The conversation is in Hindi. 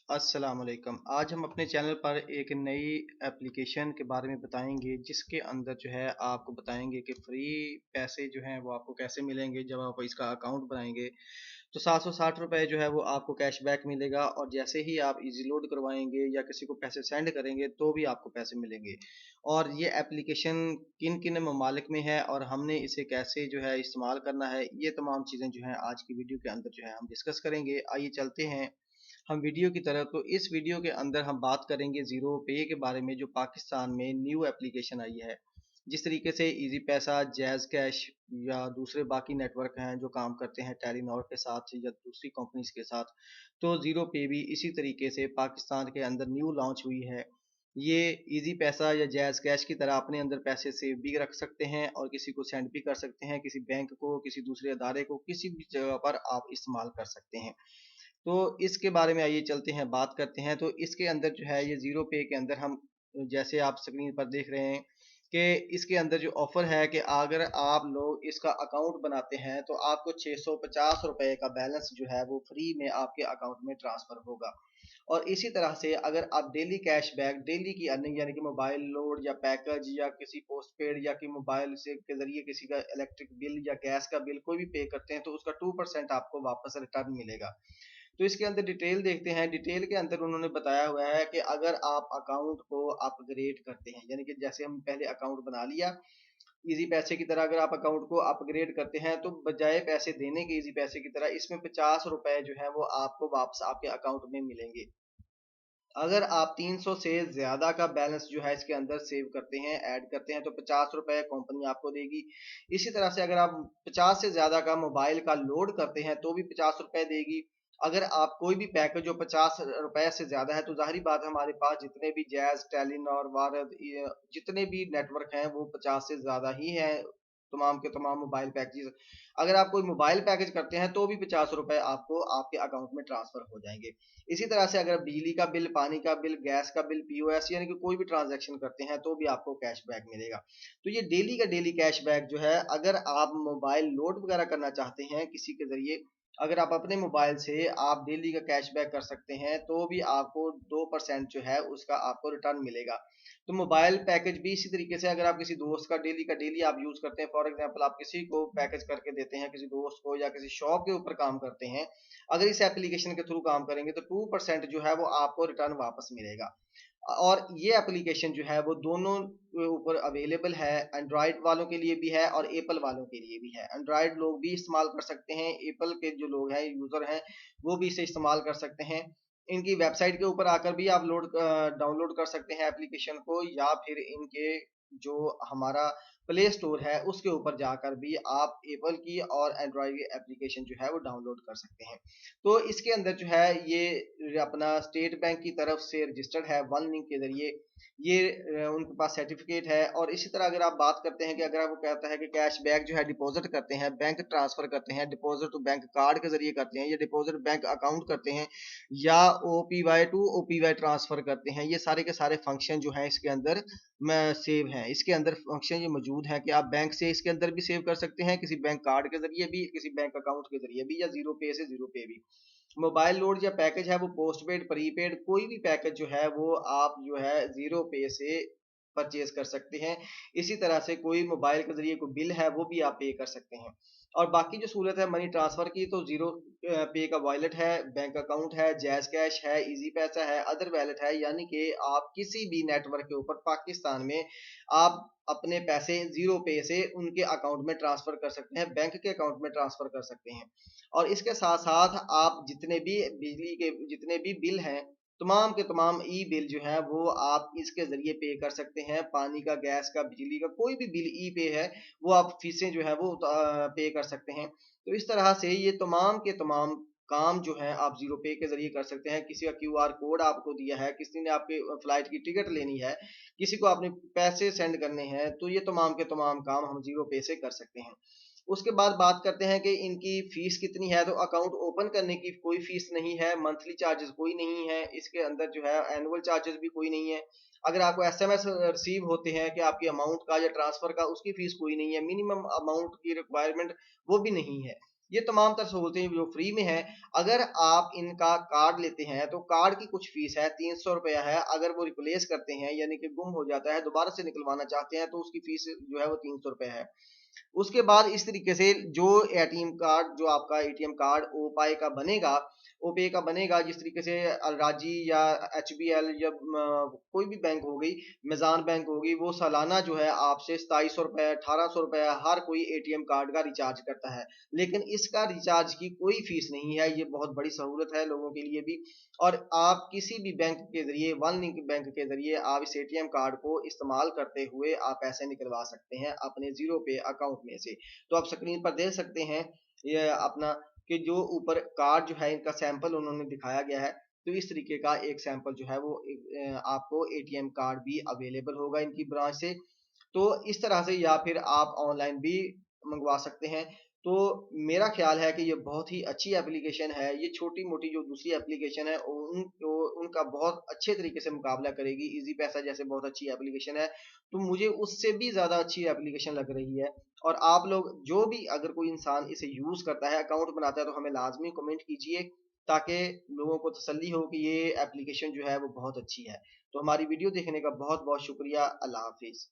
अस्सलाम वालेकुम। आज हम अपने चैनल पर एक नई एप्लीकेशन के बारे में बताएंगे जिसके अंदर जो है आपको बताएंगे कि फ्री पैसे जो हैं वो आपको कैसे मिलेंगे जब आप इसका अकाउंट बनाएंगे। तो 760 रुपये जो है वो आपको कैशबैक मिलेगा और जैसे ही आप इजी लोड करवाएंगे या किसी को पैसे सेंड करेंगे तो भी आपको पैसे मिलेंगे। और ये एप्लीकेशन किन किन ममालिक में है और हमने इसे कैसे जो है इस्तेमाल करना है, ये तमाम चीज़ें जो हैं आज की वीडियो के अंदर जो है हम डिस्कस करेंगे। आइए चलते हैं हम वीडियो की तरफ। तो इस वीडियो के अंदर हम बात करेंगे ज़ीरो पे के बारे में, जो पाकिस्तान में न्यू एप्लीकेशन आई है। जिस तरीके से इजी पैसा, जैज़ कैश या दूसरे बाकी नेटवर्क हैं जो काम करते हैं टेलीनॉर के साथ या दूसरी कंपनीज के साथ, तो ज़ीरो पे भी इसी तरीके से पाकिस्तान के अंदर न्यू लॉन्च हुई है। ये इजी पैसा या जैज़ कैश की तरह अपने अंदर पैसे सेव भी रख सकते हैं और किसी को सेंड भी कर सकते हैं, किसी बैंक को, किसी दूसरे अदारे को, किसी भी जगह पर आप इस्तेमाल कर सकते हैं। तो इसके बारे में आइए चलते हैं, बात करते हैं। तो इसके अंदर जो है ये ज़ीरो पे के अंदर हम, जैसे आप स्क्रीन पर देख रहे हैं कि इसके अंदर जो ऑफ़र है कि अगर आप लोग इसका अकाउंट बनाते हैं तो आपको 650 रुपए का बैलेंस जो है वो फ्री में आपके अकाउंट में ट्रांसफ़र होगा। और इसी तरह से अगर आप डेली कैशबैक, डेली की अर्निंग यानी कि मोबाइल लोड या पैकेज या किसी पोस्टपेड या कि मोबाइल से के ज़रिए किसी का इलेक्ट्रिक बिल या गैस का बिल कोई भी पे करते हैं तो उसका 2% आपको वापस रिटर्न मिलेगा। तो इसके अंदर डिटेल देखते हैं। डिटेल के अंदर उन्होंने बताया हुआ है कि अगर आप अकाउंट को अपग्रेड करते हैं, यानी कि जैसे हम पहले अकाउंट बना लिया इजी पैसे की तरह, अगर आप अकाउंट को अपग्रेड करते हैं तो बजाय पैसे देने के इजी पैसे की तरह इसमें 50 रुपए जो है वो आपको वापस आपके अकाउंट में मिलेंगे। अगर आप 300 से ज्यादा का बैलेंस जो है इसके अंदर सेव करते हैं, ऐड करते हैं, तो 50 रुपए कंपनी आपको देगी। इसी तरह से अगर आप 50 से ज्यादा का मोबाइल का लोड करते हैं तो भी 50 रुपए देगी। अगर आप कोई भी पैकेज जो 50 रुपए से ज्यादा है, तो जाहिर बात है हमारे पास जितने भी जैज, टेलीनॉर, वारद, जितने भी नेटवर्क हैं वो 50 से ज्यादा ही हैं, तमाम के तमाम मोबाइल पैकेज। अगर आप कोई मोबाइल पैकेज करते हैं तो भी 50 रुपए आपको आपके अकाउंट में ट्रांसफर हो जाएंगे। इसी तरह से अगर बिजली का बिल, पानी का बिल, गैस का बिल, पीओएस यानी कि कोई भी ट्रांजैक्शन करते हैं तो भी आपको कैशबैक मिलेगा। तो ये डेली का डेली कैशबैक जो है, अगर आप मोबाइल लोड वगैरह करना चाहते हैं किसी के ज़रिए, अगर आप अपने मोबाइल से आप डेली का कैशबैक कर सकते हैं तो भी आपको 2% जो है उसका आपको रिटर्न मिलेगा। तो मोबाइल पैकेज भी इसी तरीके से, अगर आप किसी दोस्त का डेली आप यूज़ करते हैं, फॉर एग्जांपल आप किसी को पैकेज करके देते हैं, किसी दोस्त को या किसी शॉप के ऊपर काम करते हैं, अगर इस एप्लीकेशन के थ्रू काम करेंगे तो 2% जो है वो आपको रिटर्न वापस मिलेगा। और ये एप्लीकेशन जो है वो दोनों ऊपर अवेलेबल है, एंड्रॉयड वालों के लिए भी है और एप्पल वालों के लिए भी है। एंड्रॉयड लोग भी इस्तेमाल कर सकते हैं, एप्पल के जो लोग हैं, यूज़र हैं, वो भी इसे इस्तेमाल कर सकते हैं। इनकी वेबसाइट के ऊपर आकर भी आप डाउनलोड कर सकते हैं एप्लीकेशन को, या फिर इनके जो हमारा प्ले स्टोर है उसके ऊपर जाकर भी आप एप्पल की और एंड्रॉयड की एप्लीकेशन जो है वो डाउनलोड कर सकते हैं। तो इसके अंदर जो है ये अपना स्टेट बैंक की तरफ से रजिस्टर्ड है वन लिंक के जरिए। ये उनके पास सर्टिफिकेट है। और इसी तरह अगर आप बात करते हैं कि अगर आपको कहता है कि कैश बैक जो है डिपॉजिट करते हैं, बैंक ट्रांसफर करते हैं, डिपॉजिट तो बैंक कार्ड के जरिए करते हैं, या डिपॉजिट बैंक अकाउंट करते हैं, या ओपीवाई टू ओपीवाई ट्रांसफर करते हैं, ये सारे के सारे फंक्शन जो है इसके अंदर में सेव है। इसके अंदर फंक्शन ये मौजूद है कि आप बैंक से इसके अंदर भी सेव कर सकते हैं, किसी बैंक कार्ड के जरिए भी, किसी बैंक अकाउंट के जरिए भी, या जीरो पे से जीरो पे भी। मोबाइल लोड या पैकेज है वो पोस्टपेड, प्रीपेड, कोई भी पैकेज जो है वो आप जो है जीरो पे से परचेज कर सकते हैं। इसी तरह से कोई मोबाइल के जरिए कोई बिल है वो भी आप पे कर सकते हैं। और बाकी जो सहूलत है मनी ट्रांसफर की, तो जीरो पे का वॉलेट है, बैंक अकाउंट है, जैज कैश है, इजी पैसा है, अदर वैलेट है, यानी कि आप किसी भी नेटवर्क के ऊपर पाकिस्तान में आप अपने पैसे जीरो पे से उनके अकाउंट में ट्रांसफर कर सकते हैं, बैंक के अकाउंट में ट्रांसफर कर सकते हैं। और इसके साथ साथ आप जितने भी बिजली के जितने भी बिल हैं, तमाम के तमाम ई बिल जो है वो आप इसके जरिए पे कर सकते हैं। पानी का, गैस का, बिजली का, कोई भी बिल ई पे है वो आप फीसें जो है वो पे कर सकते हैं। तो इस तरह से ये तमाम के तमाम काम जो है आप जीरो पे के जरिए कर सकते हैं। किसी का क्यूआर कोड आपको दिया है, किसी ने आपके फ्लाइट की टिकट लेनी है, किसी को आपने पैसे सेंड करने हैं, तो ये तमाम के तमाम काम हम जीरो पे से कर सकते हैं। उसके बाद बात करते हैं कि इनकी फीस कितनी है। तो अकाउंट ओपन करने की कोई फीस नहीं है, मंथली चार्जेस कोई नहीं है, इसके अंदर जो है एनुअल चार्जेस भी कोई नहीं है। अगर आपको एसएमएस रिसीव होते हैं कि आपकी अमाउंट का या ट्रांसफर का, उसकी फीस कोई नहीं है। मिनिमम अमाउंट की रिक्वायरमेंट वो भी नहीं है। ये तमाम तर सहूलतें जो फ्री में हैं, अगर आप इनका कार्ड लेते हैं तो कार्ड की कुछ फ़ीस है, 300 रुपया है। अगर वो रिप्लेस करते हैं यानी कि गुम हो जाता है, दोबारा से निकलवाना चाहते हैं तो उसकी फ़ीस जो है वो 300 रुपए है। उसके बाद इस तरीके से जो एटीएम कार्ड जो आपका एटीएम कार्ड ओपाई का बनेगा, ओपे का बनेगा, जिस तरीके से अलराजी या एचबीएल या कोई भी बैंक हो गई, मीज़ान बैंक होगी, वो सालाना जो है आपसे 2700 रुपए, 1800 रुपए हर कोई एटीएम कार्ड का रिचार्ज करता है। लेकिन इसका रिचार्ज की कोई फीस नहीं है, ये बहुत बड़ी सहूलत है लोगों के लिए भी। और आप किसी भी बैंक के ज़रिए, वन लिंक बैंक के ज़रिए आप इस एटीएम कार्ड को इस्तेमाल करते हुए आप पैसे निकलवा सकते हैं अपने ज़ीरो पे अकाउंट में से। तो आप स्क्रीन पर देख सकते हैं ये अपना कि जो ऊपर कार्ड जो है इनका सैंपल उन्होंने दिखाया गया है। तो इस तरीके का एक सैंपल जो है वो आपको एटीएम कार्ड भी अवेलेबल होगा इनकी ब्रांच से। तो इस तरह से या फिर आप ऑनलाइन भी मंगवा सकते हैं। तो मेरा ख़्याल है कि ये बहुत ही अच्छी एप्लीकेशन है। ये छोटी-मोटी जो दूसरी एप्लीकेशन है उनका बहुत अच्छे तरीके से मुकाबला करेगी। ईज़ी पैसा जैसे बहुत अच्छी एप्लीकेशन है, तो मुझे उससे भी ज़्यादा अच्छी एप्लीकेशन लग रही है। और आप लोग जो भी अगर कोई इंसान इसे यूज़ करता है, अकाउंट बनाता है तो हमें लाज़मी कमेंट कीजिए ताकि लोगों को तसल्ली हो कि ये एप्लीकेशन जो है वो बहुत अच्छी है। तो हमारी वीडियो देखने का बहुत-बहुत शुक्रिया। अल्लाह हाफ़िज़।